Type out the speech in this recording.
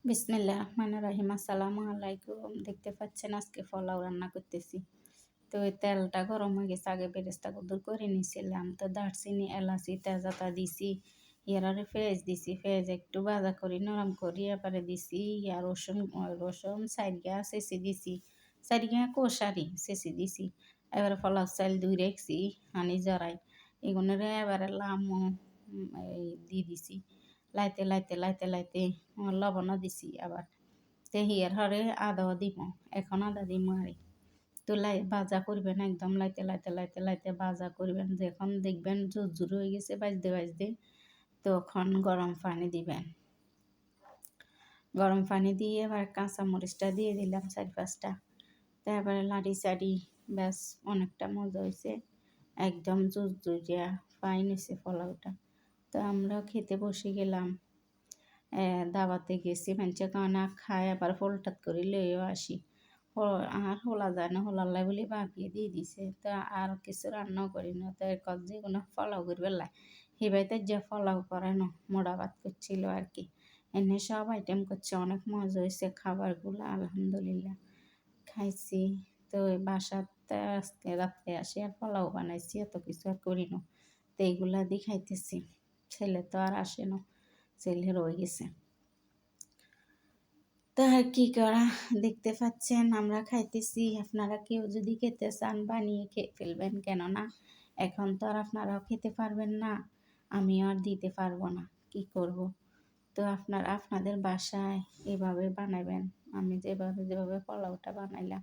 বিসমিল্লাহ রহমানির রহিম। আসসালামু আলাইকুম। দেখতে পাচ্ছেন আজকে পোলাও রান্না করতেছি। তো ওই তেলটা গরম হয়ে গেছে, আগে বেরেস্তা কদ্দুর করে নিয়েছিলাম। তো দারচিনি, এলাচি, তেজপাতা দিছি, ইয়ারে পেঁয়াজ দিছি, পেঁয়াজ একটু ভাজা করি নরম করি, এবারে দিছি রসুন, রসুন সাইডা চেঁচি দিছি, সাইডা কষারি চেঁচি দিছি। এবারে পোলাও চাল ধুই রাখছি হানি জড়াই, এগুলোরে এবারে লামু এই দিয়ে দিছি। লাইতে লাইতে লাইতে লাইতে লবণও দিছি আবার। তে হিয়ার হরে আদাও দিব, এখন আদা দিব আরে। তো ভাজা করবেন একদম, লাইতে লাইতে লাইতে লাইতে ভাজা করবেন। যখন দেখবেন জোর হয়ে গেছে বাজতে বাজতে, তখন গরম পানি দিবেন। গরম পানি দিয়ে এবার কাঁচামরিচটা দিয়ে দিলাম 4-5টা। তারপরে লাড়ি চাড়ি, ব্যাস অনেকটা মজা হয়েছে। একদম জুরজুরিয়া ফাইন হয়েছে পোলাওটা। তো আমরা খেতে বসে গেলাম। দাওয়াতে গেছি, মানুষে কানা খায় আবার ফলটাত করে লইও আসি। আর হোলা যায় না, হোলাল্লাই বলে বাপিয়ে দিয়ে দিছে। তো আর কিছু রান্নাও করি না, তো এরকম যে কোনো ফলাও করবে লাই হিবাইতে যে ফলাও করে না, মোড়া ভাত করছিল আর কি। এনে সব আইটেম করছে, অনেক মজা হয়েছে খাবারগুলো, আলহামদুলিল্লাহ খাইছি। তো ওই বাসাতে আজকে রাত্রে আসি আর পোলাও বানাইছি, এত কিছু আর করি না। তো এইগুলা দিয়ে খাইতেছি। ছেলে তো আর আসে না, ছেলে রয়ে গেছে। তা আর কি করা, দেখতে পাচ্ছেন আমরা খাইতেছি। আপনারা কেউ যদি খেতে চান বানিয়ে খেয়ে ফেলবেন, কেননা এখন তো আর আপনারাও খেতে পারবেন না, আমিও আর দিতে পারবো না, কি করব। তো আপনারা আপনাদের বাসায় এভাবে বানাবেন, আমি যেভাবে পোলাওটা বানাইলাম